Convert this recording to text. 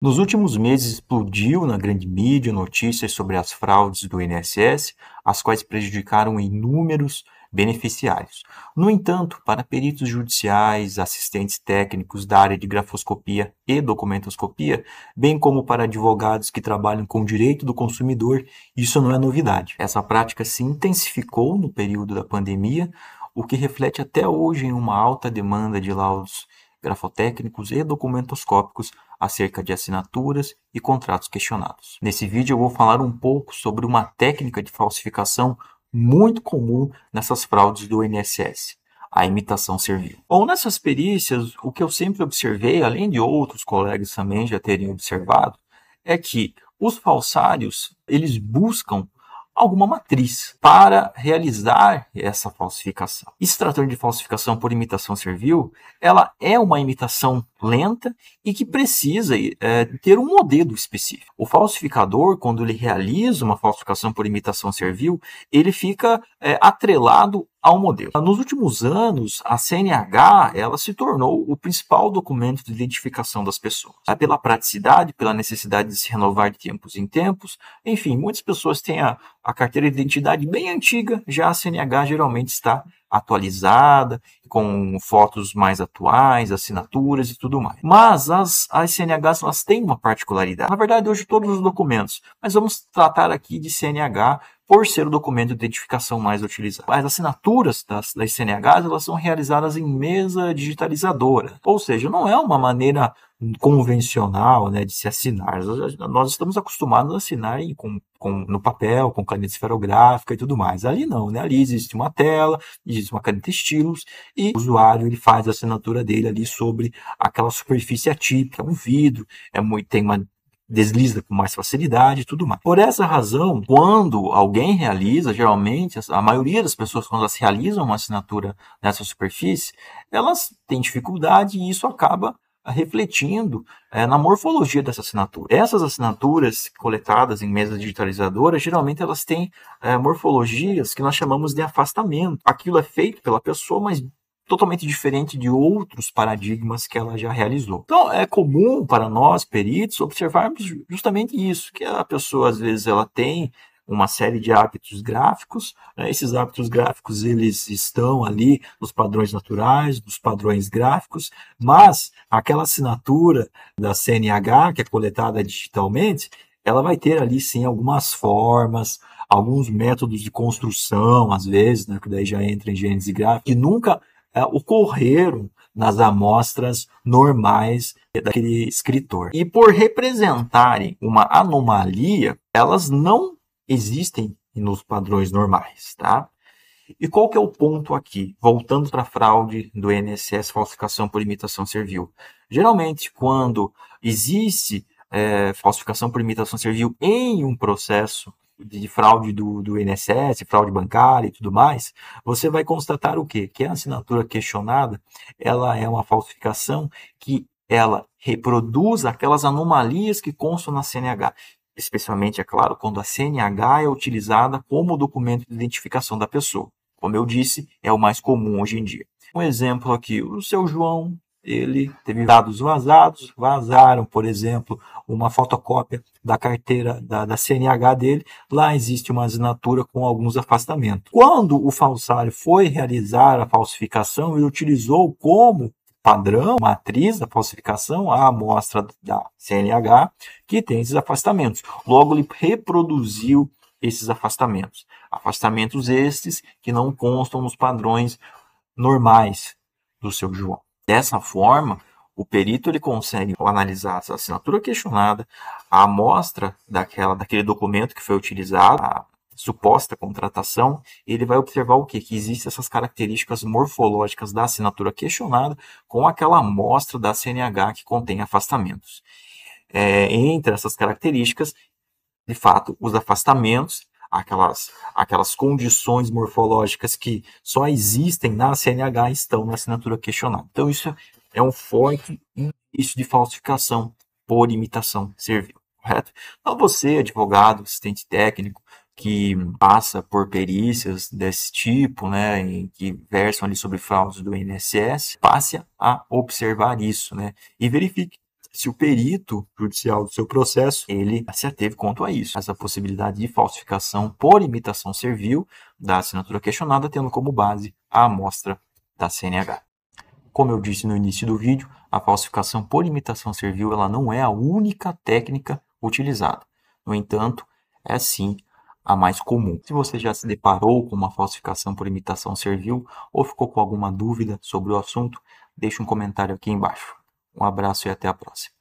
Nos últimos meses explodiu na grande mídia notícias sobre as fraudes do INSS, as quais prejudicaram inúmeros beneficiários. No entanto, para peritos judiciais, assistentes técnicos da área de grafoscopia e documentoscopia, bem como para advogados que trabalham com o direito do consumidor, isso não é novidade. Essa prática se intensificou no período da pandemia, o que reflete até hoje em uma alta demanda de laudos grafotécnicos e documentoscópicos acerca de assinaturas e contratos questionados. Nesse vídeo eu vou falar um pouco sobre uma técnica de falsificação muito comum nessas fraudes do INSS, a imitação servil. Bom, nessas perícias, o que eu sempre observei, além de outros colegas também já terem observado, é que os falsários, eles buscam alguma matriz para realizar essa falsificação. E se tratando de falsificação por imitação servil, ela é uma imitação lenta e que precisa ter um modelo específico. O falsificador, quando ele realiza uma falsificação por imitação servil, ele fica atrelado ao modelo. Nos últimos anos, a CNH ela se tornou o principal documento de identificação das pessoas. Pela praticidade, pela necessidade de se renovar de tempos em tempos, enfim, muitas pessoas têm a carteira de identidade bem antiga, já a CNH geralmente está atualizada, com fotos mais atuais, assinaturas e tudo mais. Mas as CNHs elas têm uma particularidade. Na verdade, hoje todos os documentos, mas vamos tratar aqui de CNH por ser o documento de identificação mais utilizado. As assinaturas das CNHs elas são realizadas em mesa digitalizadora, ou seja, não é uma maneira convencional, né, de se assinar. Nós estamos acostumados a assinar no papel, com caneta esferográfica e tudo mais. Ali não, né? Ali existe uma tela, existe uma caneta estilos e o usuário ele faz a assinatura dele ali sobre aquela superfície atípica, um vidro, tem uma desliza com mais facilidade e tudo mais. Por essa razão, quando alguém realiza, geralmente, a maioria das pessoas, quando elas realizam uma assinatura nessa superfície, elas têm dificuldade e isso acaba refletindo na morfologia dessa assinatura. Essas assinaturas coletadas em mesas digitalizadoras, geralmente elas têm morfologias que nós chamamos de afastamento. Aquilo é feito pela pessoa, mas totalmente diferente de outros paradigmas que ela já realizou. Então, é comum para nós, peritos, observarmos justamente isso, que a pessoa, às vezes, ela tem uma série de hábitos gráficos, né? Esses hábitos gráficos, eles estão ali nos padrões naturais, nos padrões gráficos, mas aquela assinatura da CNH, que é coletada digitalmente, ela vai ter ali, sim, algumas formas, alguns métodos de construção, às vezes, né, que daí já entra em gênese gráfica, que nunca ocorreram nas amostras normais daquele escritor. E por representarem uma anomalia, elas não existem nos padrões normais, tá? E qual que é o ponto aqui? Voltando para a fraude do INSS, falsificação por imitação servil. Geralmente, quando existe falsificação por imitação servil em um processo de fraude do INSS, fraude bancária e tudo mais, você vai constatar o quê? Que a assinatura questionada, ela é uma falsificação que ela reproduz aquelas anomalias que constam na CNH. Especialmente, é claro, quando a CNH é utilizada como documento de identificação da pessoa. Como eu disse, é o mais comum hoje em dia. Um exemplo aqui, o seu João, ele teve dados vazaram, por exemplo, uma fotocópia da carteira da CNH dele, lá existe uma assinatura com alguns afastamentos. Quando o falsário foi realizar a falsificação, ele utilizou como padrão, matriz da falsificação, a amostra da CNH, que tem esses afastamentos. Logo, ele reproduziu esses afastamentos. Afastamentos estes que não constam nos padrões normais do seu João. Dessa forma, o perito ele consegue analisar a assinatura questionada, a amostra daquele documento que foi utilizado, a suposta contratação, ele vai observar o quê? Que existem essas características morfológicas da assinatura questionada com aquela amostra da CNH que contém afastamentos. Entre essas características, de fato, os afastamentos, aquelas condições morfológicas que só existem na CNH estão na assinatura questionada. Então, isso é um forte indício de falsificação por imitação servil, correto? Então, você, advogado, assistente técnico, que passa por perícias desse tipo, né, que versam ali sobre fraudes do INSS, passe a observar isso, né, e verifique se o perito judicial do seu processo, ele se ateve quanto a isso. Essa possibilidade de falsificação por imitação servil da assinatura questionada, tendo como base a amostra da CNH. Como eu disse no início do vídeo, a falsificação por imitação servil ela não é a única técnica utilizada. No entanto, é sim a mais comum. Se você já se deparou com uma falsificação por imitação servil ou ficou com alguma dúvida sobre o assunto, deixe um comentário aqui embaixo. Um abraço e até a próxima.